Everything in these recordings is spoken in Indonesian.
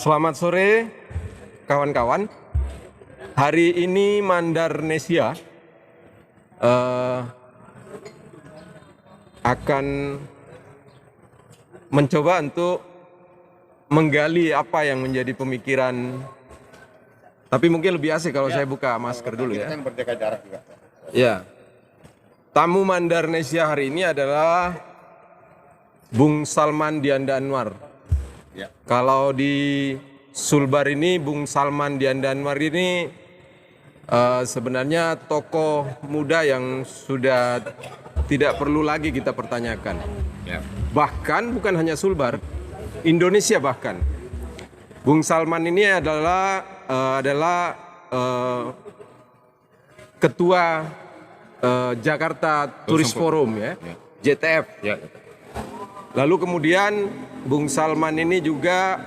Selamat sore kawan-kawan. Hari ini Mandarnesia akan mencoba untuk menggali apa yang menjadi pemikiran. Tapi mungkin lebih asik kalau saya buka masker dulu ya. Berjaga jarak juga. Ya. Tamu Mandarnesia hari ini adalah Bung Salman Dianda Anwar. Ya. Kalau di Sulbar ini, Bung Salman Dianda Anwar ini sebenarnya tokoh muda yang sudah tidak perlu lagi kita pertanyakan. Ya. Bahkan bukan hanya Sulbar, Indonesia bahkan. Bung Salman ini adalah ketua Jakarta Tourist Forum ya, JTF. Ya. Lalu kemudian Bung Salman ini juga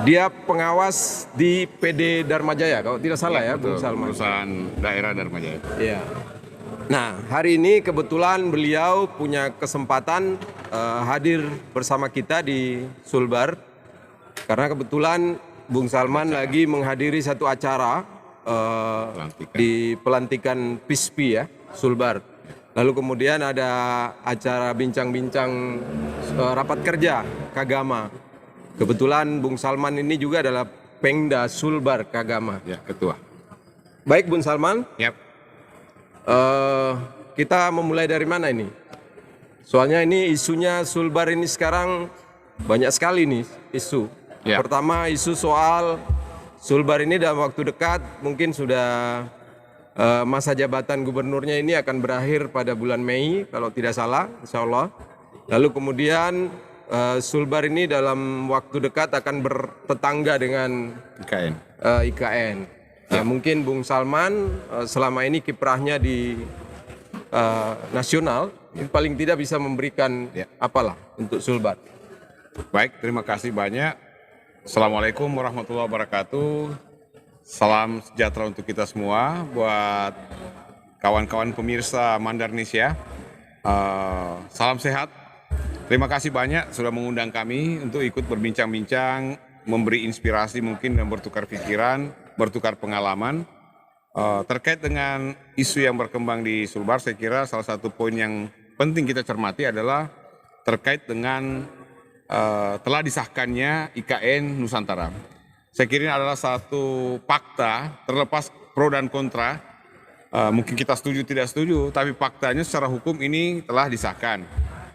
dia pengawas di PD Dharma Jaya, kalau tidak salah ya, Bung Salman. Perusahaan daerah Dharma Jaya. Iya. Nah, hari ini kebetulan beliau punya kesempatan hadir bersama kita di Sulbar karena kebetulan Bung Salman lagi menghadiri satu acara di pelantikan PISPI ya, Sulbar. Lalu kemudian ada acara bincang-bincang rapat kerja Kagama. Kebetulan Bung Salman ini juga adalah Pengda Sulbar Kagama. Ya, ketua. Baik Bung Salman, Yap. kita memulai dari mana ini? Soalnya ini isunya Sulbar ini sekarang banyak sekali nih isu. Ya. Pertama isu soal Sulbar ini dalam waktu dekat mungkin sudah masa jabatan gubernurnya ini akan berakhir pada bulan Mei kalau tidak salah, insya Allah. Lalu kemudian Sulbar ini dalam waktu dekat akan bertetangga dengan IKN. IKN. Nah, mungkin Bung Salman selama ini kiprahnya di nasional, ini paling tidak bisa memberikan apalah untuk Sulbar. Baik, terima kasih banyak. Assalamualaikum warahmatullahi wabarakatuh. Salam sejahtera untuk kita semua, buat kawan-kawan pemirsa Mandarnesia. Salam sehat. Terima kasih banyak sudah mengundang kami untuk ikut berbincang-bincang, memberi inspirasi mungkin dan bertukar pikiran, bertukar pengalaman. Terkait dengan isu yang berkembang di Sulbar, saya kira salah satu poin yang penting kita cermati adalah terkait dengan telah disahkannya IKN Nusantara. Saya kira ini adalah satu fakta, terlepas pro dan kontra, mungkin kita setuju tidak setuju, tapi faktanya secara hukum ini telah disahkan.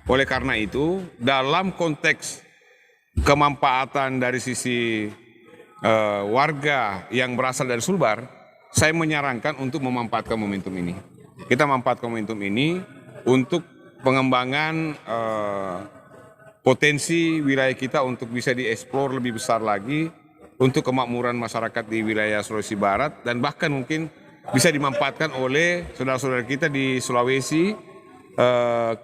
Oleh karena itu, dalam konteks kemanfaatan dari sisi warga yang berasal dari Sulbar, saya menyarankan untuk memanfaatkan momentum ini. Kita memanfaatkan momentum ini untuk pengembangan potensi wilayah kita untuk bisa dieksplor lebih besar lagi, untuk kemakmuran masyarakat di wilayah Sulawesi Barat, dan bahkan mungkin bisa dimanfaatkan oleh saudara-saudara kita di Sulawesi,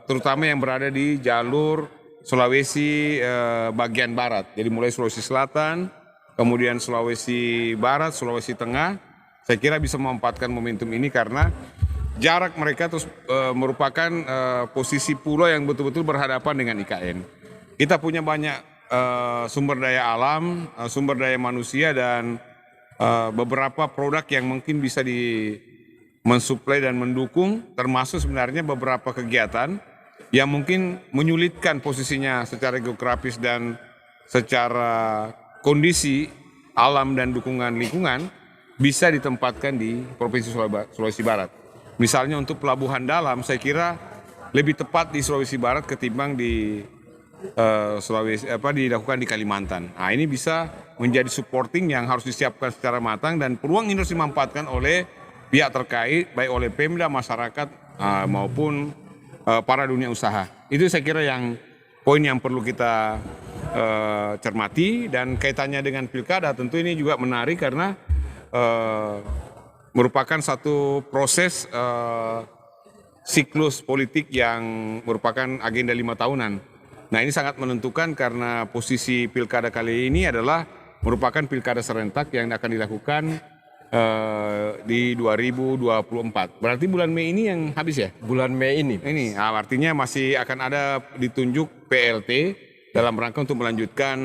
terutama yang berada di jalur Sulawesi bagian barat. Jadi mulai Sulawesi Selatan, kemudian Sulawesi Barat, Sulawesi Tengah, saya kira bisa memanfaatkan momentum ini karena jarak mereka terus merupakan posisi pulau yang betul-betul berhadapan dengan IKN. Kita punya banyak sumber daya alam, sumber daya manusia, dan beberapa produk yang mungkin bisa mensuplai dan mendukung, termasuk sebenarnya beberapa kegiatan yang mungkin menyulitkan posisinya secara geografis dan secara kondisi alam dan dukungan lingkungan bisa ditempatkan di Provinsi Sulawesi Barat. Misalnya untuk pelabuhan dalam, saya kira lebih tepat di Sulawesi Barat ketimbang di dilakukan di Kalimantan. Nah, ini bisa menjadi supporting yang harus disiapkan secara matang, dan peluang ini harus dimanfaatkan oleh pihak terkait, baik oleh Pemda, masyarakat maupun para dunia usaha. Itu saya kira yang poin yang perlu kita cermati, dan kaitannya dengan pilkada tentu ini juga menarik karena merupakan satu proses siklus politik yang merupakan agenda 5 tahunan. Nah, ini sangat menentukan karena posisi pilkada kali ini adalah merupakan pilkada serentak yang akan dilakukan di 2024. Berarti bulan Mei ini yang habis ya? Bulan Mei ini. Ini artinya masih akan ada ditunjuk PLT dalam rangka untuk melanjutkan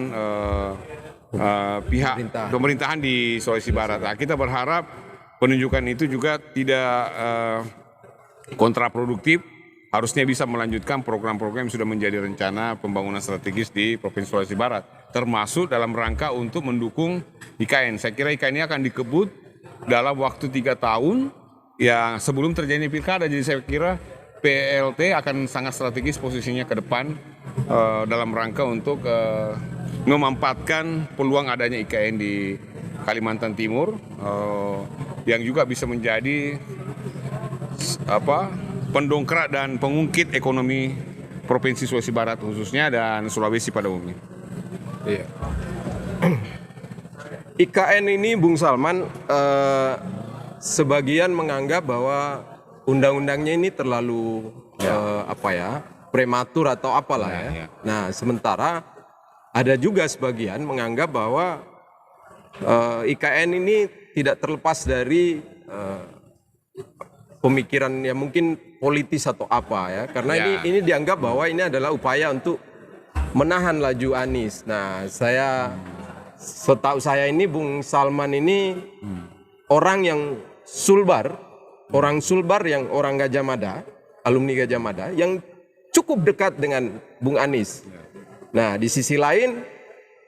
pihak pemerintahan di Sulawesi Barat. Nah, kita berharap penunjukan itu juga tidak kontraproduktif, harusnya bisa melanjutkan program-program yang sudah menjadi rencana pembangunan strategis di Provinsi Sulawesi Barat, termasuk dalam rangka untuk mendukung IKN. Saya kira IKN ini akan dikebut dalam waktu 3 tahun ya sebelum terjadi pilkada. Jadi saya kira PLT akan sangat strategis posisinya ke depan dalam rangka untuk memanfaatkan peluang adanya IKN di Kalimantan Timur yang juga bisa menjadi pendongkrak dan pengungkit ekonomi Provinsi Sulawesi Barat khususnya dan Sulawesi pada umumnya. Iya. IKN ini Bung Salman sebagian menganggap bahwa undang-undangnya ini terlalu prematur atau apalah ya. Nah, sementara ada juga sebagian menganggap bahwa IKN ini tidak terlepas dari pemikiran yang mungkin politis atau apa ya. Karena ini dianggap bahwa ini adalah upaya untuk menahan laju Anies. Nah, setahu saya ini Bung Salman ini orang yang orang Sulbar yang orang Gajah Mada, alumni Gajah Mada yang cukup dekat dengan Bung Anies. Nah, di sisi lain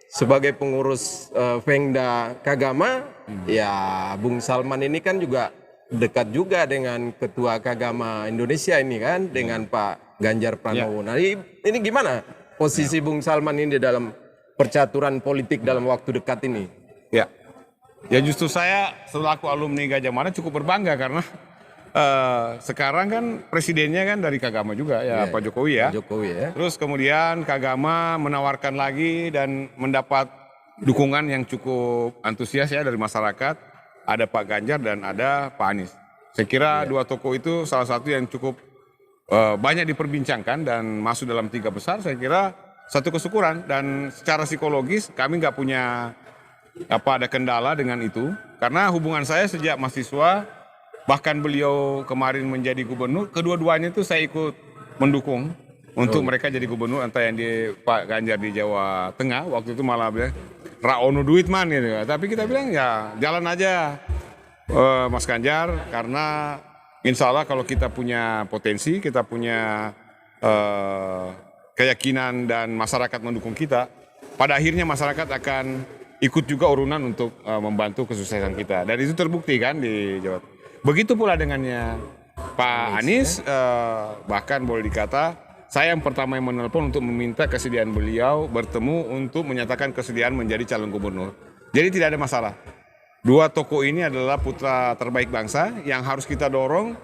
sebagai pengurus Pengda Kagama, ya Bung Salman ini kan juga dekat juga dengan Ketua Kagama Indonesia ini kan, dengan Pak Ganjar Pranowo. Nah, ini gimana posisi Bung Salman ini dalam percaturan politik dalam waktu dekat ini? Ya justru saya selaku alumni Gajah Mada cukup berbangga karena sekarang kan presidennya kan dari Kagama juga ya, Pak Jokowi ya. Terus kemudian Kagama menawarkan lagi dan mendapat dukungan yang cukup antusias ya dari masyarakat. Ada Pak Ganjar dan ada Pak Anies. Saya kira dua tokoh itu salah satu yang cukup banyak diperbincangkan dan masuk dalam 3 besar. Saya kira satu kesyukuran dan secara psikologis kami nggak punya ada kendala dengan itu karena hubungan saya sejak mahasiswa. Bahkan beliau kemarin menjadi gubernur, kedua-duanya itu saya ikut mendukung untuk mereka jadi gubernur, entah yang di Pak Ganjar di Jawa Tengah, waktu itu malah bilang, Raono duit man gitu. Tapi kita bilang ya jalan aja Mas Ganjar, karena insya Allah kalau kita punya potensi, kita punya keyakinan dan masyarakat mendukung kita, pada akhirnya masyarakat akan ikut juga urunan untuk membantu kesuksesan kita. Dan itu terbukti kan di Jawa Tengah. Begitu pula dengannya Pak Anies, bahkan boleh dikata saya yang pertama yang menelpon untuk meminta kesediaan beliau bertemu untuk menyatakan kesediaan menjadi calon gubernur. Jadi tidak ada masalah. Dua tokoh ini adalah putra terbaik bangsa yang harus kita dorong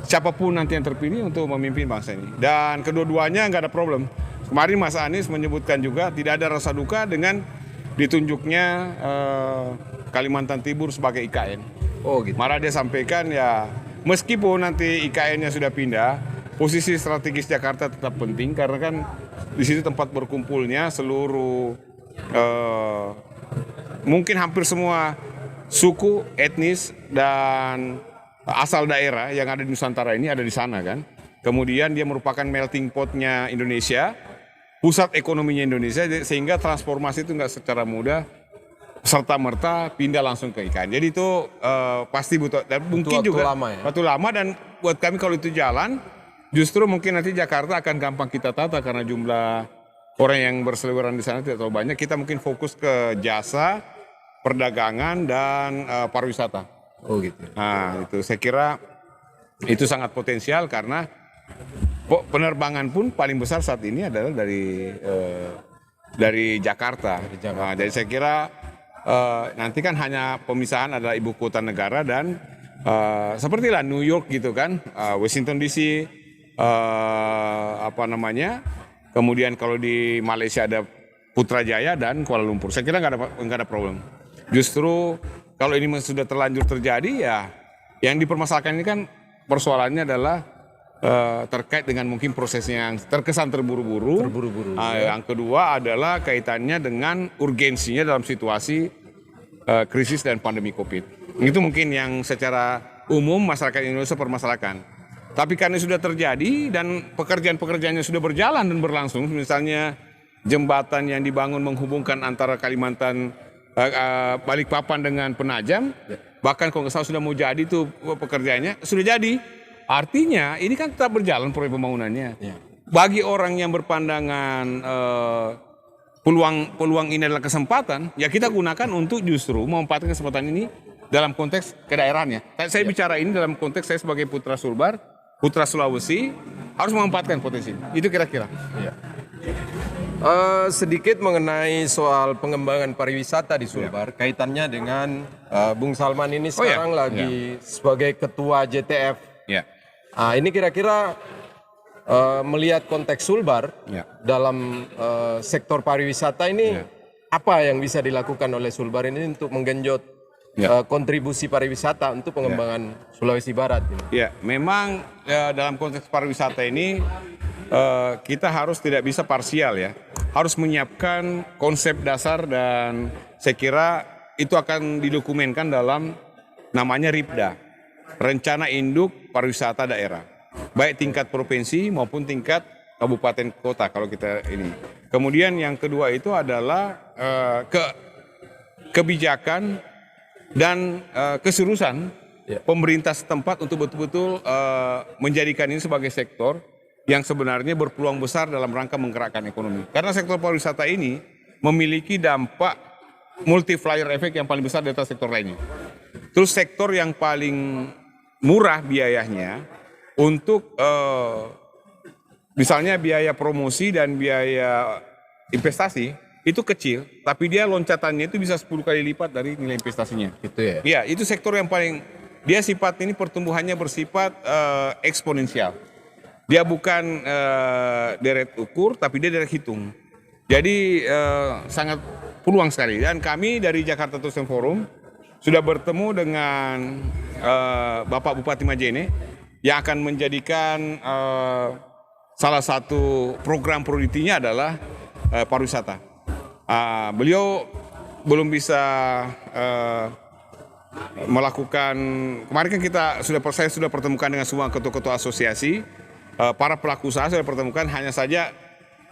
siapapun nanti yang terpilih untuk memimpin bangsa ini. Dan kedua-duanya nggak ada problem. Kemarin Mas Anies menyebutkan juga tidak ada rasa duka dengan ditunjuknya Kalimantan Timur sebagai IKN. Oh gitu. Malah dia sampaikan ya meskipun nanti IKN-nya sudah pindah, posisi strategis Jakarta tetap penting karena kan di situ tempat berkumpulnya seluruh mungkin hampir semua suku, etnis dan asal daerah yang ada di Nusantara ini ada di sana kan. Kemudian dia merupakan melting pot-nya Indonesia, pusat ekonominya Indonesia, sehingga transformasi itu nggak secara mudah serta-merta pindah langsung ke IKN. Jadi itu pasti butuh, dan mungkin juga waktu lama dan buat kami kalau itu jalan, justru mungkin nanti Jakarta akan gampang kita tata karena jumlah orang yang berseliweran di sana tidak terlalu banyak. Kita mungkin fokus ke jasa, perdagangan dan pariwisata. Oh gitu. Nah itu saya kira itu sangat potensial karena penerbangan pun paling besar saat ini adalah dari Jakarta. Nah, jadi saya kira nanti kan hanya pemisahan adalah ibu kota negara dan sepertilah New York gitu kan, Washington DC, kemudian kalau di Malaysia ada Putrajaya dan Kuala Lumpur. Saya kira nggak ada problem. Justru kalau ini sudah terlanjur terjadi ya, yang dipermasalahkan ini kan persoalannya adalah terkait dengan mungkin prosesnya yang terkesan terburu-buru. Yang kedua adalah kaitannya dengan urgensinya dalam situasi krisis dan pandemi COVID. Itu mungkin yang secara umum masyarakat Indonesia permasalahkan. Tapi karena sudah terjadi dan pekerjaan-pekerjaannya sudah berjalan dan berlangsung, misalnya jembatan yang dibangun menghubungkan antara Kalimantan Balikpapan dengan Penajam, bahkan kalau nggak salah sudah mau jadi tuh pekerjaannya, sudah jadi. Artinya ini kan tetap berjalan proyek pembangunannya. Bagi orang yang berpandangan peluang ini adalah kesempatan, ya kita gunakan untuk justru memanfaatkan kesempatan ini dalam konteks kedaerahannya. Saya bicara ini dalam konteks saya sebagai putra Sulbar, putra Sulawesi, harus memanfaatkan potensi. Itu kira-kira. Sedikit mengenai soal pengembangan pariwisata di Sulbar, kaitannya dengan Bung Salman ini sekarang lagi sebagai ketua JTF. Ini kira-kira melihat konteks Sulbar dalam sektor pariwisata ini, apa yang bisa dilakukan oleh Sulbar ini untuk menggenjot kontribusi pariwisata untuk pengembangan Sulawesi Barat? Ya, memang dalam konteks pariwisata ini kita harus tidak bisa parsial ya. Harus menyiapkan konsep dasar dan saya kira itu akan didokumenkan dalam namanya RIPDA, Rencana Induk Pariwisata Daerah. Baik tingkat provinsi maupun tingkat kabupaten kota kalau kita ini. Kemudian yang kedua itu adalah kebijakan dan keseriusan pemerintah setempat untuk betul-betul menjadikan ini sebagai sektor yang sebenarnya berpeluang besar dalam rangka menggerakkan ekonomi. Karena sektor pariwisata ini memiliki dampak multiplier efek yang paling besar di atas sektor lainnya. Terus sektor yang paling murah biayanya untuk misalnya biaya promosi dan biaya investasi itu kecil, tapi dia loncatannya itu bisa 10 kali lipat dari nilai investasinya. Gitu ya? Iya, itu sektor yang paling, dia sifat ini pertumbuhannya bersifat eksponensial. Dia bukan deret ukur, tapi dia deret hitung. Jadi sangat peluang sekali. Dan kami dari Jakarta Tourism Forum sudah bertemu dengan Bapak Bupati Majene yang akan menjadikan salah satu program prioritinya adalah pariwisata. Beliau belum bisa melakukan, kemarin kan saya sudah pertemukan dengan semua ketua-ketua asosiasi, para pelaku usaha sudah pertemukan, hanya saja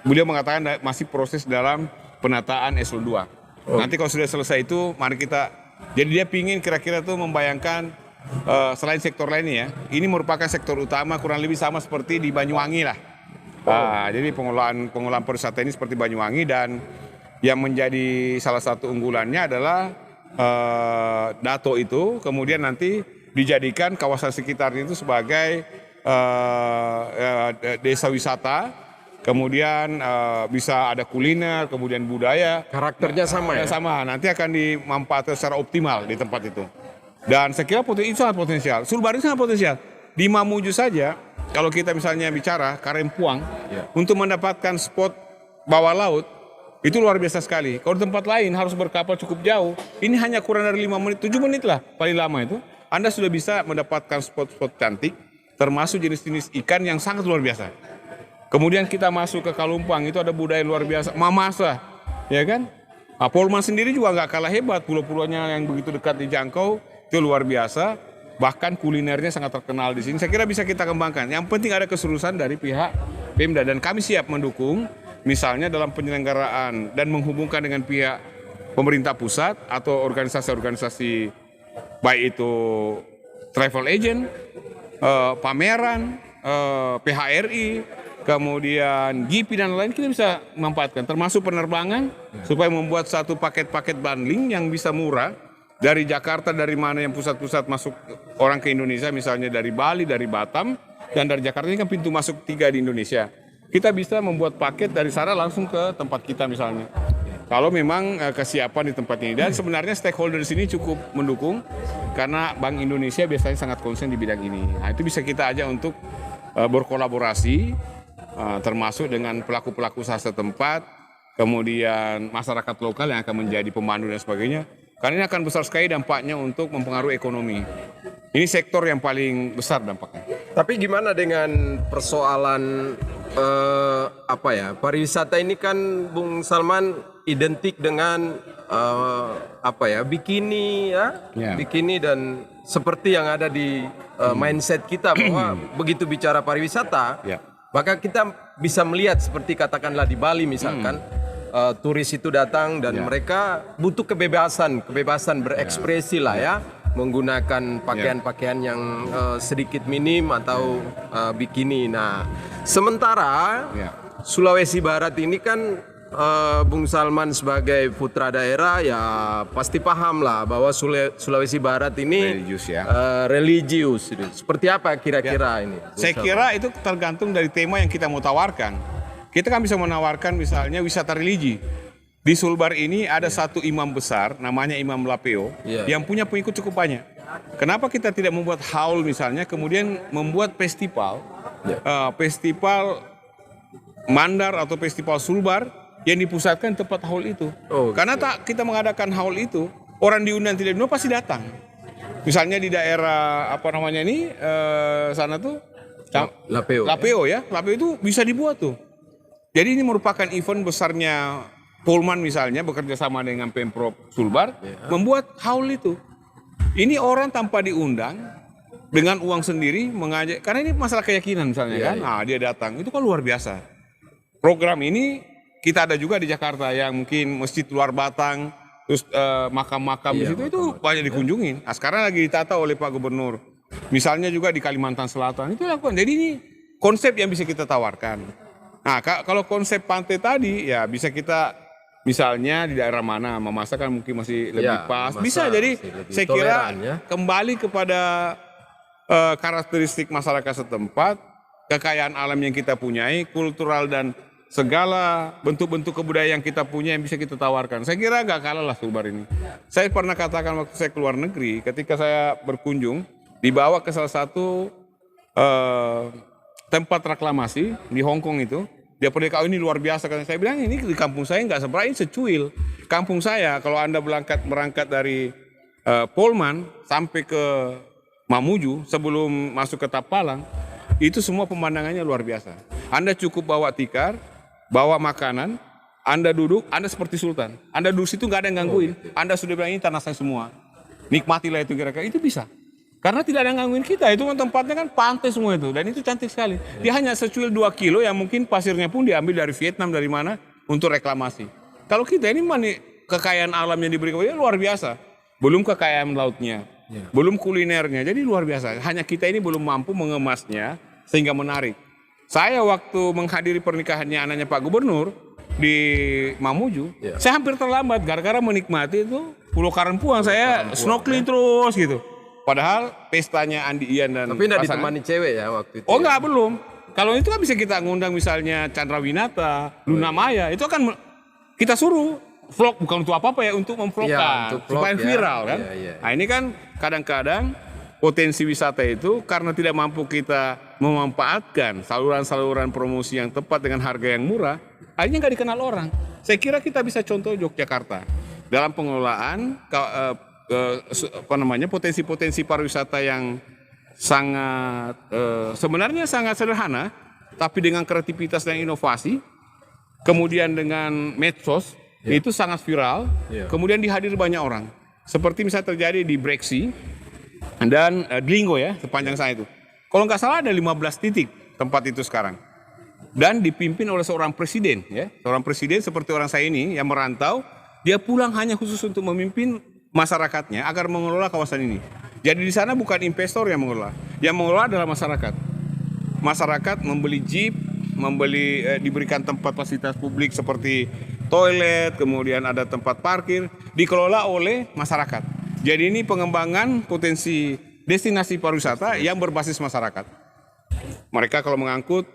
beliau mengatakan masih proses dalam penataan eselon 2. Nanti kalau sudah selesai itu, mari kita, jadi dia pingin kira-kira tuh membayangkan selain sektor lainnya ya, ini merupakan sektor utama kurang lebih sama seperti di Banyuwangi lah. Jadi pengelolaan pariwisata ini seperti Banyuwangi, dan yang menjadi salah satu unggulannya adalah Dato itu, kemudian nanti dijadikan kawasan sekitarnya itu sebagai desa wisata, kemudian bisa ada kuliner, kemudian budaya. Karakternya sama ya? Sama, nanti akan dimanfaatkan secara optimal di tempat itu. Dan saya kira itu sangat potensial. Sulbar ini sangat potensial. Di Mamuju saja, kalau kita misalnya bicara Karempuang, untuk mendapatkan spot bawah laut, itu luar biasa sekali. Kalau di tempat lain harus berkapal cukup jauh. Ini hanya kurang dari 5 menit, 7 menit lah paling lama itu. Anda sudah bisa mendapatkan spot-spot cantik, termasuk jenis-jenis ikan yang sangat luar biasa. Kemudian kita masuk ke Kalumpang, itu ada budaya luar biasa, Mamasa, ya kan? Polman sendiri juga nggak kalah hebat, pulau-pulaunya yang begitu dekat dijangkau, itu luar biasa. Bahkan kulinernya sangat terkenal di sini. Saya kira bisa kita kembangkan. Yang penting ada keseriusan dari pihak Pemda, dan kami siap mendukung, misalnya dalam penyelenggaraan dan menghubungkan dengan pihak pemerintah pusat atau organisasi-organisasi, baik itu travel agent, pameran, PHRI, kemudian GIPI dan lain, kita bisa memanfaatkan, termasuk penerbangan, supaya membuat satu paket-paket bundling yang bisa murah dari Jakarta, dari mana yang pusat-pusat masuk orang ke Indonesia, misalnya dari Bali, dari Batam, dan dari Jakarta ini kan pintu masuk 3 di Indonesia. Kita bisa membuat paket dari sana langsung ke tempat kita misalnya. Kalau memang kesiapan di tempat ini. Dan sebenarnya stakeholder di sini cukup mendukung, karena Bank Indonesia biasanya sangat konsen di bidang ini. Nah, itu bisa kita ajak untuk berkolaborasi, termasuk dengan pelaku-pelaku usaha setempat, kemudian masyarakat lokal yang akan menjadi pemandu dan sebagainya. Karena ini akan besar sekali dampaknya untuk mempengaruhi ekonomi. Ini sektor yang paling besar dampaknya. Tapi gimana dengan persoalan pariwisata ini kan Bung Salman identik dengan bikini bikini, dan seperti yang ada di mindset kita bahwa begitu bicara pariwisata, maka kita bisa melihat seperti katakanlah di Bali misalkan, turis itu datang dan mereka butuh kebebasan berekspresi lah ya, menggunakan pakaian-pakaian yang sedikit minim atau bikini. Nah, sementara Sulawesi Barat ini kan Bung Salman sebagai putra daerah ya pasti paham lah bahwa Sulawesi Barat ini Religius ya. Religius. Seperti apa kira-kira ini? Saya kira itu tergantung dari tema yang kita mau tawarkan. Kita kan bisa menawarkan misalnya wisata religi. Di Sulbar ini ada satu imam besar, namanya Imam Lapeo, yang punya pengikut cukup banyak. Kenapa kita tidak membuat haul misalnya, kemudian membuat festival, festival Mandar atau festival Sulbar, yang dipusatkan tempat haul itu. Karena tak kita mengadakan haul itu, orang diundang tidak diundang pasti datang. Misalnya di daerah apa namanya ini sana tuh Lapeo ya. Lapeo itu bisa dibuat tuh. Jadi ini merupakan event besarnya Polman misalnya bekerja sama dengan Pemprov Sulbar membuat haul itu. Ini orang tanpa diundang dengan uang sendiri mengajak, karena ini masalah keyakinan misalnya kan. Nah, dia datang. Itu kan luar biasa. Program ini kita ada juga di Jakarta yang mungkin Masjid Luar Batang, terus makam-makam di situ itu banyak dikunjungin. Nah, sekarang lagi ditata oleh Pak Gubernur. Misalnya juga di Kalimantan Selatan itu lakukan. Jadi ini konsep yang bisa kita tawarkan. Nah, kalau konsep pantai tadi ya bisa kita misalnya di daerah mana memasak kan mungkin masih lebih pas. Bisa jadi saya kira kembali kepada karakteristik masyarakat setempat, kekayaan alam yang kita punyai, kultural dan segala bentuk-bentuk kebudayaan yang kita punya yang bisa kita tawarkan. Saya kira nggak kalah lah Sulbar ini. Saya pernah katakan waktu saya keluar negeri, ketika saya berkunjung, dibawa ke salah satu tempat reklamasi di Hong Kong itu. Dia pergi ini luar biasa. Karena saya bilang ini di kampung saya nggak seberapa, ini secuil. Kampung saya kalau Anda berangkat dari Polman sampai ke Mamuju sebelum masuk ke Tapalang, itu semua pemandangannya luar biasa. Anda cukup bawa tikar, bawa makanan, Anda duduk, Anda seperti sultan. Anda duduk situ nggak ada yang gangguin. Anda sudah bilang ini tanah saya semua. Nikmatilah itu kira-kira. Itu bisa. Karena tidak ada yang gangguin kita. Itu kan tempatnya kan pantai semua itu. Dan itu cantik sekali. Dia hanya secuil 2 kilo yang mungkin pasirnya pun diambil dari Vietnam, dari mana, untuk reklamasi. Kalau kita ini kekayaan alam yang diberikan luar biasa. Belum kekayaan lautnya. Belum kulinernya. Jadi luar biasa. Hanya kita ini belum mampu mengemasnya sehingga menarik. Saya waktu menghadiri pernikahannya anaknya Pak Gubernur di Mamuju, saya hampir terlambat gara-gara menikmati itu Pulau Karampuang. Saya snorkeling terus gitu. Padahal pestanya Andi Ian dan tapi tidak ditemani cewek ya waktu itu. Oh enggak, belum. Kalau itu kan bisa kita ngundang misalnya Chandra Winata, Luna Maya, itu akan kita suruh vlog, bukan untuk apa-apa ya, untuk memvlogkan supaya viral kan. Nah ini kan kadang-kadang potensi wisata itu karena tidak mampu kita memanfaatkan saluran-saluran promosi yang tepat dengan harga yang murah, akhirnya nggak dikenal orang. Saya kira kita bisa contoh Yogyakarta dalam pengelolaan potensi-potensi pariwisata yang sangat sebenarnya sangat sederhana, tapi dengan kreativitas dan inovasi, kemudian dengan medsos itu sangat viral, kemudian dihadir banyak orang. Seperti misalnya terjadi di Breksi dan Dlingo ya, sepanjang sana itu. Kalau nggak salah ada 15 titik tempat itu sekarang. Dan dipimpin oleh seorang presiden ya. Seorang presiden seperti orang saya ini yang merantau, dia pulang hanya khusus untuk memimpin masyarakatnya agar mengelola kawasan ini. Jadi di sana bukan investor yang mengelola. Yang mengelola adalah masyarakat. Masyarakat membeli jeep, diberikan tempat fasilitas publik seperti toilet, kemudian ada tempat parkir, dikelola oleh masyarakat. Jadi ini pengembangan potensi destinasi pariwisata yang berbasis masyarakat. Mereka kalau mengangkut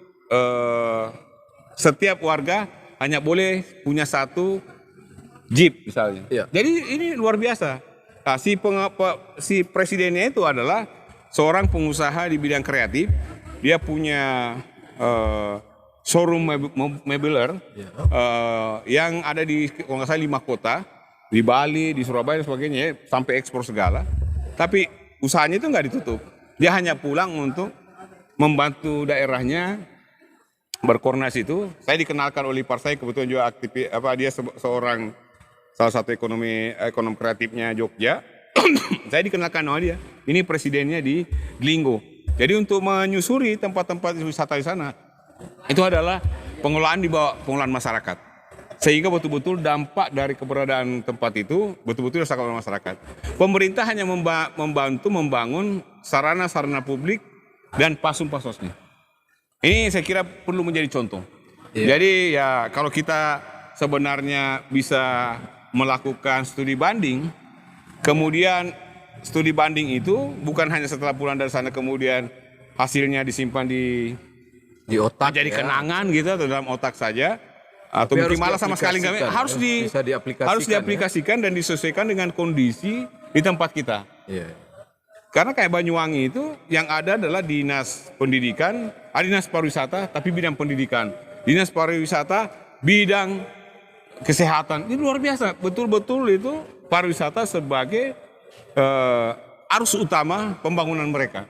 setiap warga hanya boleh punya satu jeep misalnya. Jadi ini luar biasa. Nah, si presidennya itu adalah seorang pengusaha di bidang kreatif. Dia punya showroom mebeler yang ada di kalau nggak salah 5 kota, di Bali, di Surabaya dan sebagainya, sampai ekspor segala. Tapi usahanya itu nggak ditutup. Dia hanya pulang untuk membantu daerahnya berkoordinasi itu. Saya dikenalkan oleh partai, kebetulan juga dia seorang salah satu ekonom kreatifnya Jogja. Saya dikenalkan sama dia. Ini presidennya di Dlingo. Jadi untuk menyusuri tempat-tempat wisata di sana, itu adalah pengelolaan di bawah pengelolaan masyarakat. Sehingga betul-betul dampak dari keberadaan tempat itu betul-betul dirasakan oleh masyarakat. Pemerintah hanya membantu membangun sarana-sarana publik dan pasum-pasosnya. Ini saya kira perlu menjadi contoh. Jadi ya kalau kita sebenarnya bisa melakukan studi banding, kemudian studi banding itu bukan hanya setelah pulang dari sana kemudian hasilnya disimpan di otak jadi kenangan gitu atau dalam otak saja. Atau Tapi mungkin malah sama sekali nggak, bisa diaplikasikan, harus diaplikasikan dan disesuaikan dengan kondisi di tempat kita. Karena kayak Banyuwangi itu yang ada adalah dinas pendidikan, dinas pariwisata tapi bidang pendidikan, dinas pariwisata bidang kesehatan. Ini luar biasa, betul-betul itu pariwisata sebagai arus utama pembangunan mereka.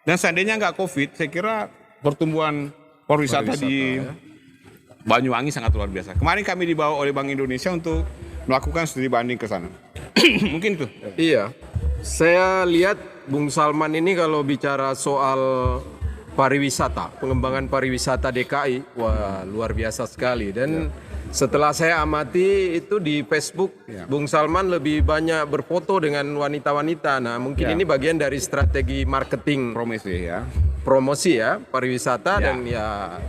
Dan seandainya nggak COVID, saya kira pertumbuhan pariwisata di Banyuwangi sangat luar biasa. Kemarin kami dibawa oleh Bank Indonesia untuk melakukan studi banding ke sana. Mungkin itu. Iya, saya lihat Bung Salman ini kalau bicara soal pariwisata, pengembangan pariwisata DKI, wah luar biasa sekali. Dan setelah saya amati itu di Facebook, Bung Salman lebih banyak berfoto dengan wanita-wanita. Nah, mungkin ini bagian dari strategi marketing promosi ya pariwisata dan ya.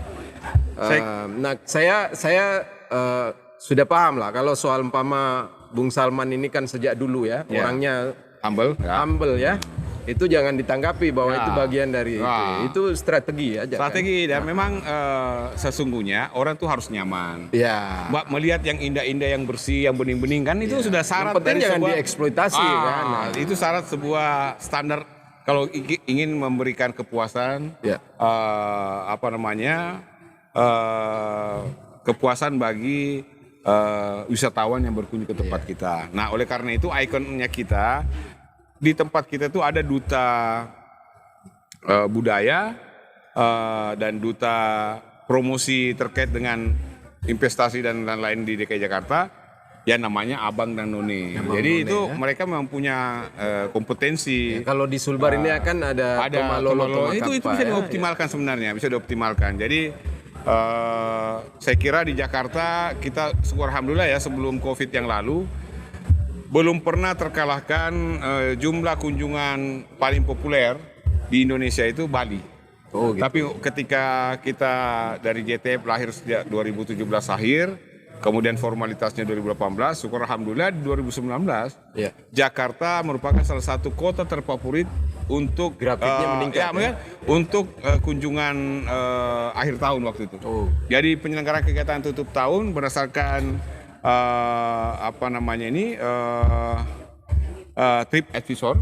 Nah, saya sudah paham lah kalau soal umpama Bung Salman ini kan sejak dulu ya orangnya humble ya. Itu jangan ditanggapi bahwa itu bagian dari itu strategi aja. Strategi dan memang sesungguhnya orang tuh harus nyaman. Ya. Melihat yang indah-indah, yang bersih, yang bening-bening kan itu sudah syarat dari jangan sebuah dieksploitasi kan. Nah, itu syarat sebuah standar kalau ingin memberikan kepuasan kepuasan bagi wisatawan yang berkunjung ke tempat kita. Nah, oleh karena itu ikonnya kita di tempat kita itu ada duta budaya dan duta promosi terkait dengan investasi dan lain-lain di DKI Jakarta. Ya namanya Abang dan None. Jadi itu mereka memang punya kompetensi. Kalau di Sulbar ini akan ada Tomalolo itu bisa dioptimalkan sebenarnya, bisa dioptimalkan. Jadi saya kira di Jakarta kita syukur alhamdulillah ya sebelum COVID yang lalu belum pernah terkalahkan jumlah kunjungan paling populer di Indonesia itu Bali. Gitu. Tapi ketika kita dari JTF lahir sejak 2017 akhir, kemudian formalitasnya 2018, syukur alhamdulillah di 2019 Jakarta merupakan salah satu kota terfavorit untuk grafiknya meningkat untuk kunjungan akhir tahun waktu itu. Jadi penyelenggaraan kegiatan tutup tahun berdasarkan TripAdvisor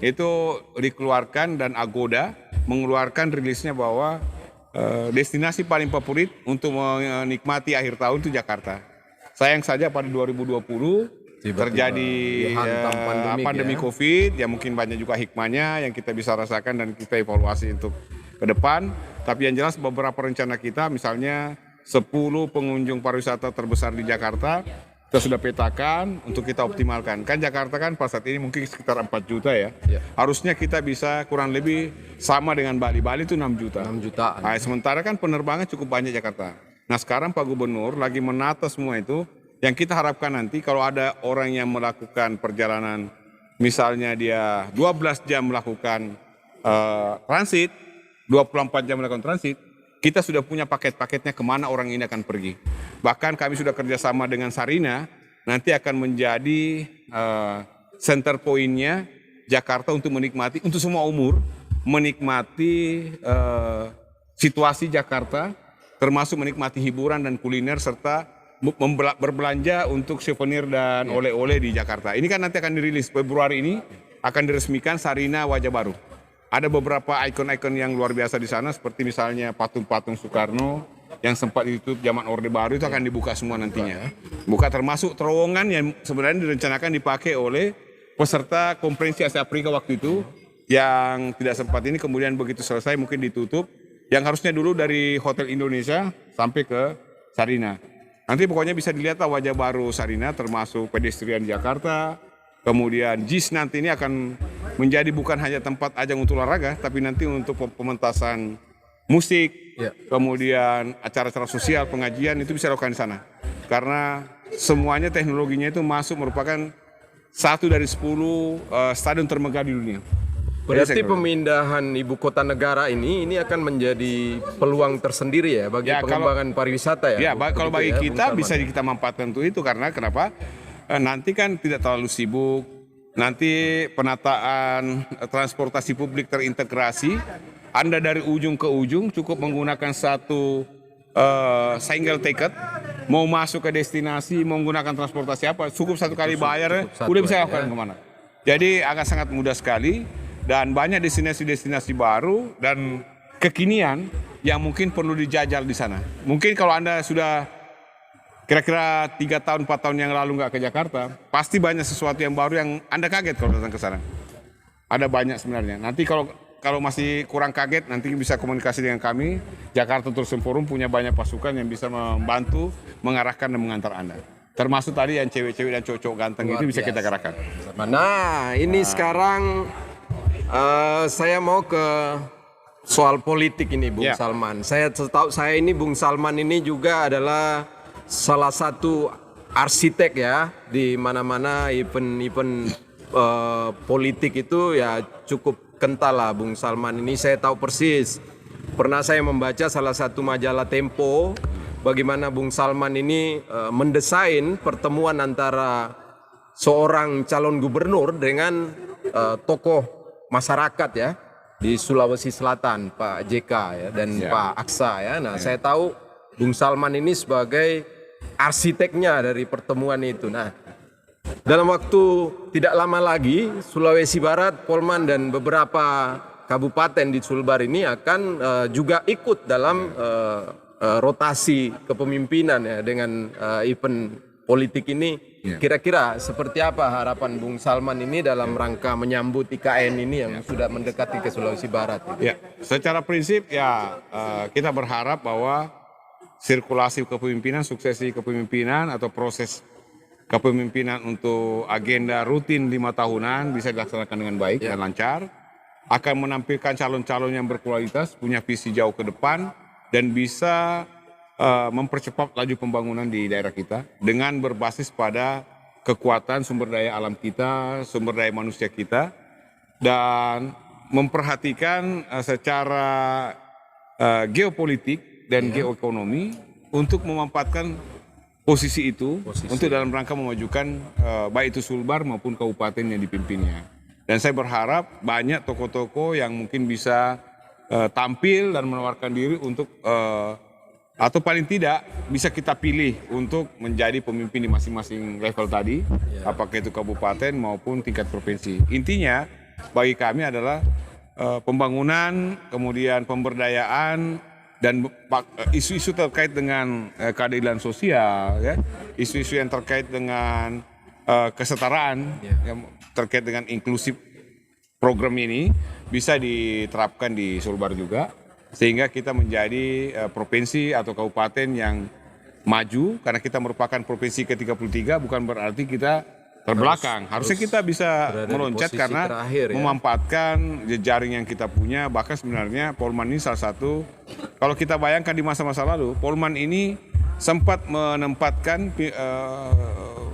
itu dikeluarkan dan Agoda mengeluarkan rilisnya bahwa destinasi paling favorit untuk menikmati akhir tahun itu Jakarta. Sayang saja pada 2020 terjadi pandemi COVID, ya mungkin banyak juga hikmahnya yang kita bisa rasakan dan kita evaluasi untuk ke depan. Tapi yang jelas beberapa rencana kita, misalnya 10 pengunjung pariwisata terbesar di Jakarta, kita sudah petakan untuk kita optimalkan. Kan Jakarta kan pada saat ini mungkin sekitar 4 juta ya. Harusnya kita bisa kurang lebih sama dengan Bali. Bali itu 6 juta. 6 jutaan. Nah, sementara kan penerbangan cukup banyak Jakarta. Nah sekarang Pak Gubernur lagi menata semua itu. Yang kita harapkan nanti kalau ada orang yang melakukan perjalanan, misalnya dia 12 jam melakukan transit, 24 jam melakukan transit, kita sudah punya paket-paketnya kemana orang ini akan pergi. Bahkan kami sudah kerjasama dengan Sarina, nanti akan menjadi center point-nya Jakarta untuk menikmati, untuk semua umur, menikmati situasi Jakarta, termasuk menikmati hiburan dan kuliner, serta berbelanja untuk souvenir dan oleh-oleh di Jakarta. Ini kan nanti akan dirilis Februari ini, akan diresmikan Sarina Wajah Baru. Ada beberapa ikon-ikon yang luar biasa di sana, seperti misalnya patung-patung Soekarno yang sempat ditutup zaman Orde Baru itu akan dibuka semua nantinya. Buka termasuk terowongan yang sebenarnya direncanakan dipakai oleh peserta konferensi Asia Afrika waktu itu, yang tidak sempat ini kemudian begitu selesai mungkin ditutup, yang harusnya dulu dari Hotel Indonesia sampai ke Sarina. Nanti pokoknya bisa dilihat lah wajah baru Sarina, termasuk pedestrian Jakarta. Kemudian JIS nanti ini akan menjadi bukan hanya tempat ajang untuk olahraga, tapi nanti untuk pementasan musik, kemudian acara-acara sosial, pengajian itu bisa dilakukan di sana. karena semuanya teknologinya itu merupakan satu dari 10 stadion termegah di dunia. Berarti pemindahan ibu kota negara ini akan menjadi peluang tersendiri ya bagi pengembangan pariwisata ya. Ya, kalau bagi ya, kita bisa kita manfaatkan untuk itu karena kenapa? Nanti kan tidak terlalu sibuk. Nanti penataan transportasi publik terintegrasi. Anda dari ujung ke ujung cukup menggunakan satu single ticket. Mau masuk ke destinasi, mau menggunakan transportasi apa, cukup satu kali bayar, udah bisa lakukan kemana. Jadi agak sangat mudah sekali. Dan banyak destinasi-destinasi baru dan kekinian yang mungkin perlu dijajal di sana. Mungkin kalau Anda sudah kira-kira 3 tahun, 4 tahun yang lalu nggak ke Jakarta, pasti banyak sesuatu yang baru yang Anda kaget kalau datang ke sana. Ada banyak sebenarnya. Nanti kalau masih kurang kaget, nanti bisa komunikasi dengan kami. Jakarta Tourism Forum punya banyak pasukan yang bisa membantu, mengarahkan dan mengantar Anda. Termasuk tadi yang cewek-cewek dan cowok-cowok ganteng itu bisa kita gerakkan. Nah, ini sekarang saya mau ke soal politik ini, Bung Salman. Saya tahu ini Bung Salman ini juga adalah salah satu arsitek ya di mana-mana event politik itu ya cukup kental lah Bung Salman ini. Saya tahu persis. Pernah saya membaca salah satu majalah Tempo bagaimana Bung Salman ini mendesain pertemuan antara seorang calon gubernur dengan tokoh masyarakat ya di Sulawesi Selatan, Pak JK ya dan Pak Aksa ya. Nah, saya tahu Bung Salman ini sebagai arsiteknya dari pertemuan itu. Nah, dalam waktu tidak lama lagi Sulawesi Barat, Polman dan beberapa kabupaten di Sulbar ini akan juga ikut dalam rotasi kepemimpinan ya dengan event politik ini. Kira-kira seperti apa harapan Bung Salman ini dalam rangka menyambut IKN ini yang sudah mendekati ke Sulawesi Barat? Ya, secara prinsip ya kita berharap bahwa sirkulasi kepemimpinan, suksesi kepemimpinan atau proses kepemimpinan untuk agenda rutin 5 tahunan bisa dilaksanakan dengan baik dan lancar, akan menampilkan calon-calon yang berkualitas, punya visi jauh ke depan dan bisa mempercepat laju pembangunan di daerah kita dengan berbasis pada kekuatan sumber daya alam kita, sumber daya manusia kita, dan memperhatikan secara geopolitik dan geoekonomi untuk memanfaatkan posisi itu untuk dalam rangka memajukan baik itu Sulbar maupun kabupaten yang dipimpinnya. Dan saya berharap banyak tokoh-tokoh yang mungkin bisa tampil dan menawarkan diri untuk atau paling tidak bisa kita pilih untuk menjadi pemimpin di masing-masing level tadi, apakah itu kabupaten maupun tingkat provinsi. Intinya bagi kami adalah pembangunan, kemudian pemberdayaan dan isu-isu terkait dengan keadilan sosial, ya, isu-isu yang terkait dengan kesetaraan, yang terkait dengan inklusif program ini bisa diterapkan di Sulbar juga. Sehingga kita menjadi provinsi atau kabupaten yang maju karena kita merupakan provinsi ke-33 bukan berarti kita terbelakang. Harusnya kita bisa meloncat karena memanfaatkan jejaring yang kita punya. Bahkan sebenarnya Polman ini salah satu, kalau kita bayangkan di masa-masa lalu, Polman ini sempat menempatkan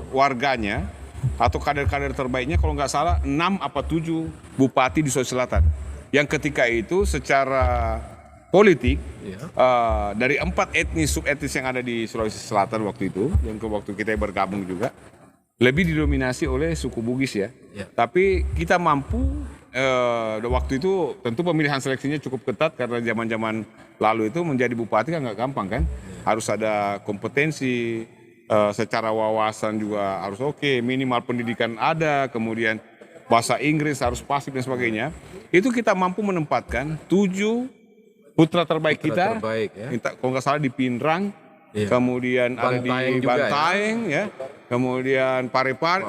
warganya atau kader-kader terbaiknya kalau nggak salah 6 apa 7 bupati di Sulawesi Selatan. Yang ketika itu secara politik dari 4 etnis subetnis yang ada di Sulawesi Selatan waktu itu, yang ke waktu kita bergabung juga lebih didominasi oleh suku Bugis ya. Tapi kita mampu waktu itu tentu pemilihan seleksinya cukup ketat karena zaman-zaman lalu itu menjadi bupati kan nggak gampang kan, harus ada kompetensi secara wawasan juga harus oke, minimal pendidikan ada, kemudian bahasa Inggris harus fasih dan sebagainya. Itu kita mampu menempatkan 7 putra terbaik kita, kalau nggak salah di Pinrang, kemudian ada di Bantaeng, ya, kemudian Parepare,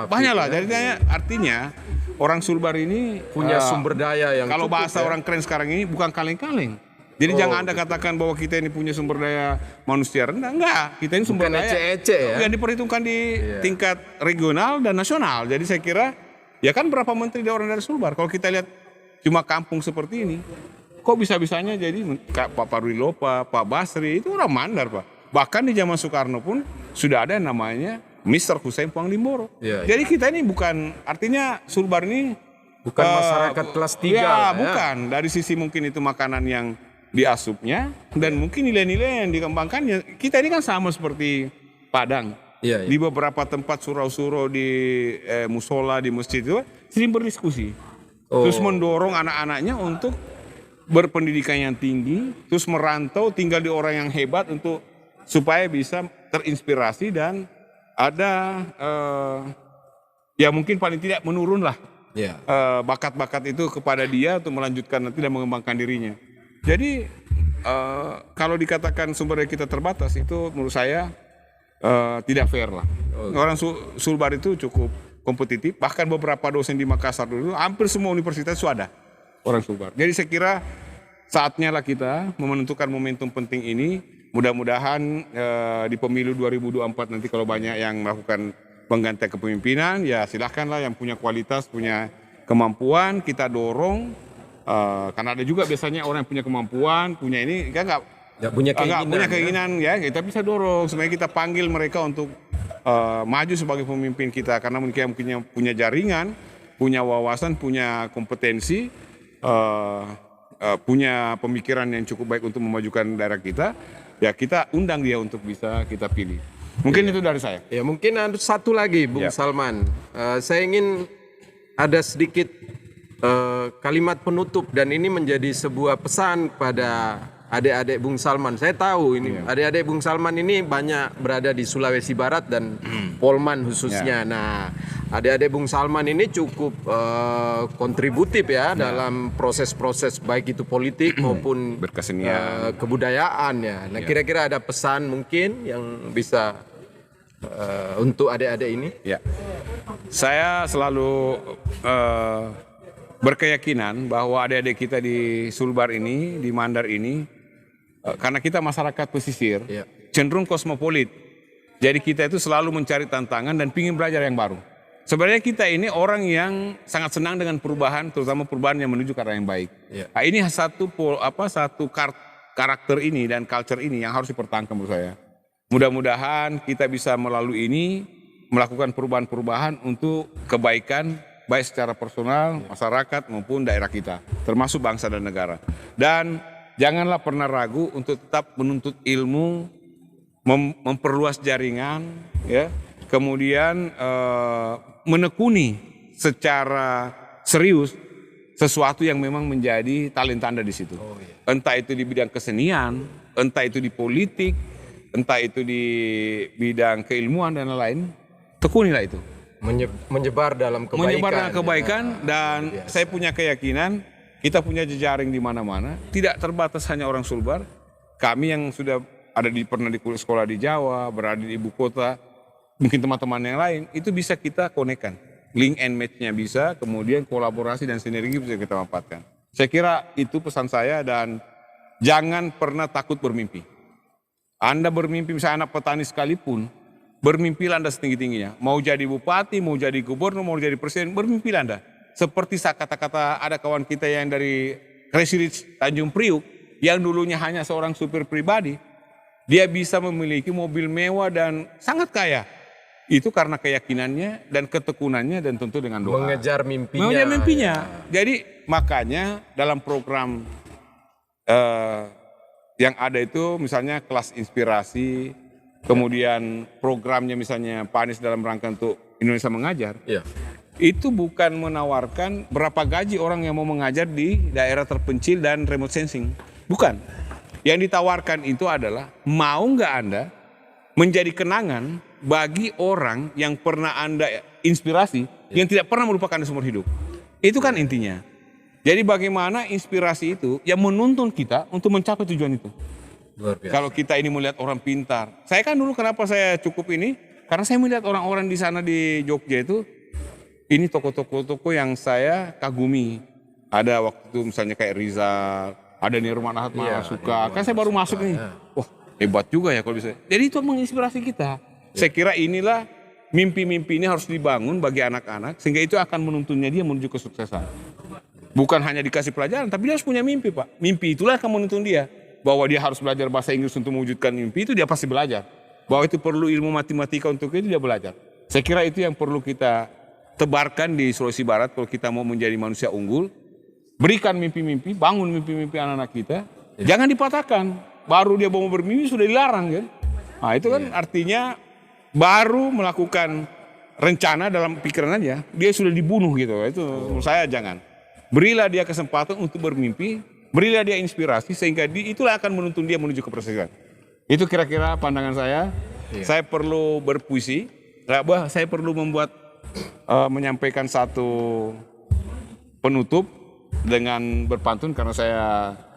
banyak lah. Jadi artinya orang Sulbar ini punya sumber daya yang kalau bahasa orang keren sekarang ini bukan kaleng-kaleng. Jadi jangan Anda katakan bahwa kita ini punya sumber daya manusia rendah, enggak. Kita ini sumber daya yang diperhitungkan di tingkat regional dan nasional. Jadi saya kira ya kan berapa menteri orang dari Sulbar. Kalau kita lihat cuma kampung seperti ini, kok bisa-bisanya jadi Pak Parwi Lopa, Pak Basri itu orang Mandar Pak. Bahkan di zaman Soekarno pun sudah ada yang namanya Mr. Hussein Puanglimboro. Iya, Jadi kita ini bukan, artinya Sulbar ini Bukan masyarakat kelas 3 ya, lah, ya. bukan. Dari sisi mungkin itu makanan yang diasupnya dan mungkin nilai-nilai yang dikembangkannya. Kita ini kan sama seperti Padang. Iya, iya. Di beberapa tempat surau-surau di musola, di masjid itu sering berdiskusi. Terus mendorong anak-anaknya untuk berpendidikan yang tinggi, terus merantau tinggal di orang yang hebat untuk supaya bisa terinspirasi dan ada ya mungkin paling tidak menurun lah. Ya. Bakat-bakat itu kepada dia untuk melanjutkan nanti dan mengembangkan dirinya. Jadi kalau dikatakan sumber daya kita terbatas itu menurut saya tidak fair lah. Orang Sulbar itu cukup kompetitif. Bahkan beberapa dosen di Makassar dulu hampir semua universitas itu ada orang Sulbar. Jadi saya kira saatnya lah kita menentukan momentum penting ini. Mudah-mudahan di pemilu 2024 nanti kalau banyak yang melakukan penggantian kepemimpinan, ya silahkanlah yang punya kualitas, punya kemampuan, kita dorong. Karena ada juga biasanya orang yang punya kemampuan, punya ini, kan nggak punya keinginan ya, kita bisa dorong. Sebenarnya kita panggil mereka untuk maju sebagai pemimpin kita, karena mungkin punya jaringan, punya wawasan, punya kompetensi, punya pemikiran yang cukup baik untuk memajukan daerah kita. Ya kita undang dia untuk bisa kita pilih. Mungkin itu dari saya. Ya mungkin ada satu lagi Bung Salman. Saya ingin ada sedikit kalimat penutup dan ini menjadi sebuah pesan pada adik-adik Bung Salman. Saya tahu ini adik-adik Bung Salman ini banyak berada di Sulawesi Barat dan Polman khususnya. Nah, adik-adik Bung Salman ini cukup kontributif ya dalam proses-proses baik itu politik maupun berkesenian, kebudayaan ya. Nah, kira-kira ada pesan mungkin yang bisa untuk adik-adik ini? Ya, saya selalu berkeyakinan bahwa adik-adik kita di Sulbar ini, di Mandar ini, karena kita masyarakat pesisir, cenderung kosmopolit. Jadi kita itu selalu mencari tantangan dan ingin belajar yang baru. Sebenarnya kita ini orang yang sangat senang dengan perubahan, terutama perubahan yang menuju ke arah yang baik. Nah, ini satu karakter ini dan culture ini yang harus dipertahankan menurut saya. Mudah-mudahan kita bisa melalui ini melakukan perubahan-perubahan untuk kebaikan baik secara personal, masyarakat maupun daerah kita, termasuk bangsa dan negara. Dan janganlah pernah ragu untuk tetap menuntut ilmu, memperluas jaringan, ya, kemudian menekuni secara serius sesuatu yang memang menjadi talenta Anda di situ. Entah itu di bidang kesenian, entah itu di politik, entah itu di bidang keilmuan dan lain-lain, tekunilah itu. Menyebar dalam kebaikan. Menyebar dalam kebaikan dan saya punya keyakinan kita punya jejaring di mana-mana, tidak terbatas hanya orang Sulbar. Kami yang sudah pernah di sekolah di Jawa, berada di ibu kota, mungkin teman-teman yang lain, itu bisa kita konekkan. Link and match-nya bisa, kemudian kolaborasi dan sinergi bisa kita manfaatkan. Saya kira itu pesan saya dan jangan pernah takut bermimpi. Anda bermimpi, misalnya anak petani sekalipun, bermimpilah Anda setinggi-tingginya. Mau jadi bupati, mau jadi gubernur, mau jadi presiden, bermimpilah Anda. Seperti kata-kata ada kawan kita yang dari Crazy Rich Tanjung Priuk, yang dulunya hanya seorang supir pribadi, dia bisa memiliki mobil mewah dan sangat kaya. Itu karena keyakinannya dan ketekunannya dan tentu dengan doa. Mengejar mimpinya. Mengejar mimpinya. Jadi makanya dalam program yang ada itu misalnya kelas inspirasi, kemudian programnya misalnya Pak Anies dalam rangka untuk Indonesia Mengajar, itu bukan menawarkan berapa gaji orang yang mau mengajar di daerah terpencil dan remote sensing. Bukan. Yang ditawarkan itu adalah mau nggak Anda menjadi kenangan bagi orang yang pernah Anda inspirasi, yang tidak pernah melupakan Anda seumur hidup. Itu kan intinya. Jadi bagaimana inspirasi itu yang menuntun kita untuk mencapai tujuan itu. Kalau kita ini melihat orang pintar. Saya kan dulu kenapa saya cukup ini? Karena saya melihat orang-orang di sana di Jogja itu, ini toko-toko yang saya kagumi. Ada waktu itu misalnya kayak Rizal, ada Nirman Ahad Mahasuka. Kan saya baru masuk nih. Wah, hebat juga ya kalau bisa. Jadi itu menginspirasi kita. Saya kira inilah mimpi-mimpi ini harus dibangun bagi anak-anak sehingga itu akan menuntunnya dia menuju kesuksesan. Bukan hanya dikasih pelajaran, tapi dia harus punya mimpi, Pak. Mimpi itulah yang akan menuntun dia. Bahwa dia harus belajar bahasa Inggris untuk mewujudkan mimpi itu dia pasti belajar. bahwa itu perlu ilmu matematika untuk itu, dia belajar. Saya kira itu yang perlu kita tebarkan di Sulawesi Barat kalau kita mau menjadi manusia unggul. Berikan mimpi-mimpi, bangun mimpi-mimpi anak-anak kita. Jangan dipatahkan. Baru dia mau bermimpi sudah dilarang kan. Nah itu kan artinya baru melakukan rencana dalam pikiran aja, dia sudah dibunuh gitu. Itu menurut saya jangan. Berilah dia kesempatan untuk bermimpi, berilah dia inspirasi sehingga itulah akan menuntun dia menuju kepresidenan. Itu kira-kira pandangan saya. Saya perlu berpuisi, saya perlu menyampaikan satu penutup dengan berpantun karena saya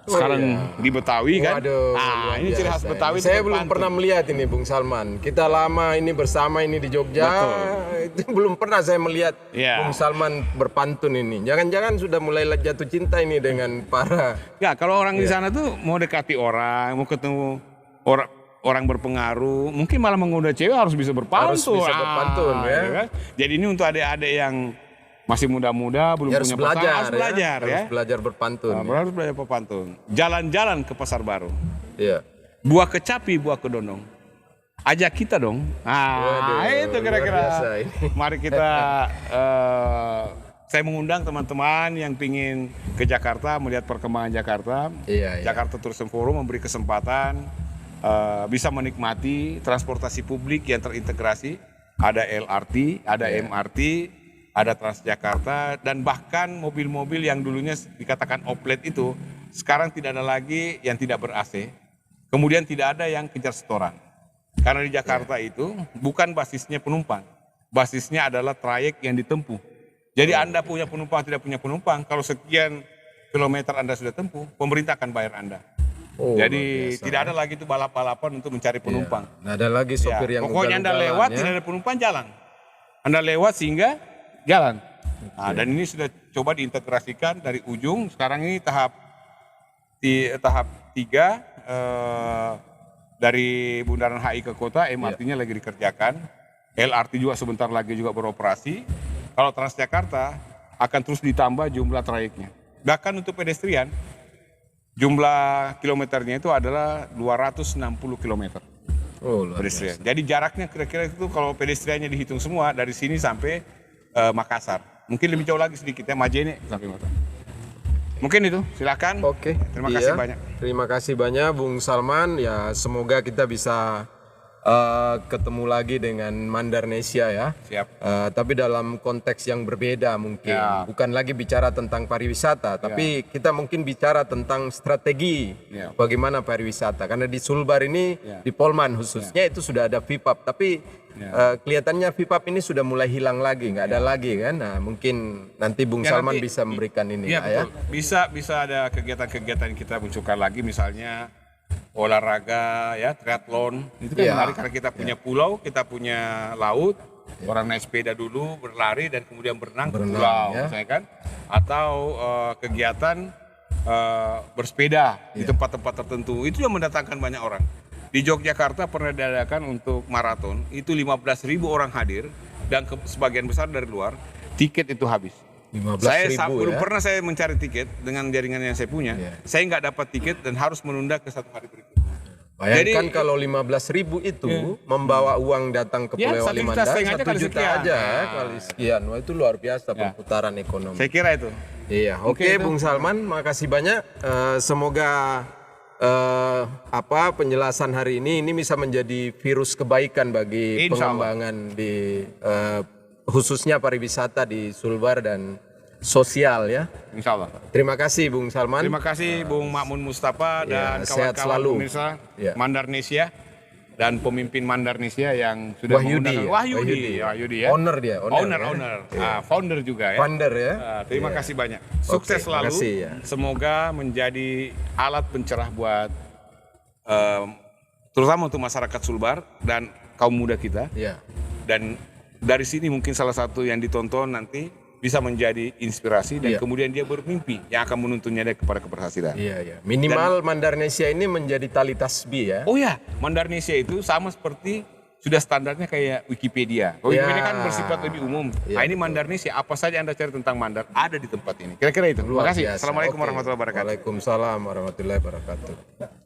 sekarang di Betawi kan. Waduh, ini ciri khas Betawi. Saya belum pernah melihat ini Bung Salman. Kita lama ini bersama ini di Jogja. Itu belum pernah saya melihat Bung Salman berpantun ini. Jangan-jangan sudah mulai jatuh cinta ini dengan para. Ya kalau orang di sana tuh mau dekati orang, mau ketemu orang berpengaruh, mungkin malah menggoda cewek harus bisa berpantun. Harus bisa berpantun ya. Kan? Jadi ini untuk adik-adik yang masih muda-muda, belum harus punya belajar, pasangan, harus belajar ya. Harus belajar berpantun. Harus belajar berpantun. Jalan-jalan ke Pasar Baru. Iya. Buah kecapi, buah kedondong. Ajak kita dong. Itu kira-kira. Mari kita, saya mengundang teman-teman yang pingin ke Jakarta, melihat perkembangan Jakarta. Jakarta Tourism Forum memberi kesempatan bisa menikmati transportasi publik yang terintegrasi. Ada LRT, ada MRT, ada Transjakarta, dan bahkan mobil-mobil yang dulunya dikatakan oplet itu, sekarang tidak ada lagi yang tidak ber-AC. Kemudian tidak ada yang kejar setoran. Karena di Jakarta itu bukan basisnya penumpang. Basisnya adalah trayek yang ditempuh. Jadi Anda punya penumpang, tidak punya penumpang, kalau sekian kilometer Anda sudah tempuh, pemerintah akan bayar Anda. Jadi tidak ada lagi itu balap-balapan untuk mencari penumpang. Nggak ada lagi sopir yang pokoknya Anda lewat, tidak ada penumpang, jalan. Anda lewat sehingga jalan. Nah, dan ini sudah coba diintegrasikan dari ujung. Sekarang ini tahap 3 dari Bundaran HI ke kota, MRT-nya lagi dikerjakan. LRT juga sebentar lagi juga beroperasi. Kalau Transjakarta akan terus ditambah jumlah trayeknya. Bahkan untuk pedestrian, jumlah kilometernya itu adalah 260 km. Pedestrian. Jadi jaraknya kira-kira itu kalau pedestriannya dihitung semua dari sini sampai Makassar. Mungkin lebih jauh lagi sedikit ya, Majene sampai Makassar. Mungkin itu, silakan. Oke. Terima kasih banyak. Terima kasih banyak Bung Salman. Ya semoga kita bisa ketemu lagi dengan Mandarnesia ya. Siap. Tapi dalam konteks yang berbeda mungkin. Bukan lagi bicara tentang pariwisata, tapi kita mungkin bicara tentang strategi bagaimana pariwisata. Karena di Sulbar ini, di Polman khususnya itu sudah ada VIPAP. Tapi kelihatannya VIPAP ini sudah mulai hilang lagi, nggak ada lagi kan. Nah mungkin nanti Bung Salman bisa memberikan ini ya. Bisa ada kegiatan-kegiatan yang kita munculkan lagi, misalnya olahraga ya, triathlon. Itu kan menarik karena kita punya pulau, kita punya laut. Orang naik sepeda dulu, berlari dan kemudian berenang ke pulau, misalnya kan. Atau kegiatan bersepeda di tempat-tempat tertentu. Itu yang mendatangkan banyak orang. Di Yogyakarta pernah diadakan untuk maraton, itu 15.000 orang hadir dan sebagian besar dari luar, tiket itu habis. 15.000 belum pernah saya mencari tiket dengan jaringan yang saya punya, saya nggak dapat tiket dan harus menunda ke 1 hari berikutnya. Bayangkan kalau 15.000 itu membawa uang datang ke Pulau Walimanda 1 juta aja kali sekian. Wah itu luar biasa perputaran ekonomi. Saya kira itu. Iya, oke Bung Salman, makasih banyak. Semoga penjelasan hari ini bisa menjadi virus kebaikan bagi pengembangan di khususnya pariwisata di Sulbar dan sosial ya. Insya Allah. Terima kasih Bung Salman. Terima kasih Bung Makmun Mustafa dan kawan-kawan pemirsa Mandarnesia dan pemimpin Mandarnesia yang sudah mengundang Wahyudi ya. Owner dia. Founder juga ya. Founder ya. Terima kasih banyak. Sukses selalu. Semoga menjadi alat pencerah buat terutama untuk masyarakat Sulbar dan kaum muda kita. Dan dari sini mungkin salah satu yang ditonton nanti bisa menjadi inspirasi dan kemudian dia bermimpi yang akan menuntunnya dia kepada keberhasilan. Minimal Mandarnesia ini menjadi tali tasbih ya. Mandarnesia itu sama seperti sudah standarnya kayak Wikipedia. Wikipedia kan bersifat lebih umum. Nah ini Mandarnesia, apa saja Anda cari tentang Mandar ada di tempat ini. Kira-kira itu. Terima kasih. Assalamualaikum warahmatullahi wabarakatuh. Waalaikumsalam warahmatullahi wabarakatuh.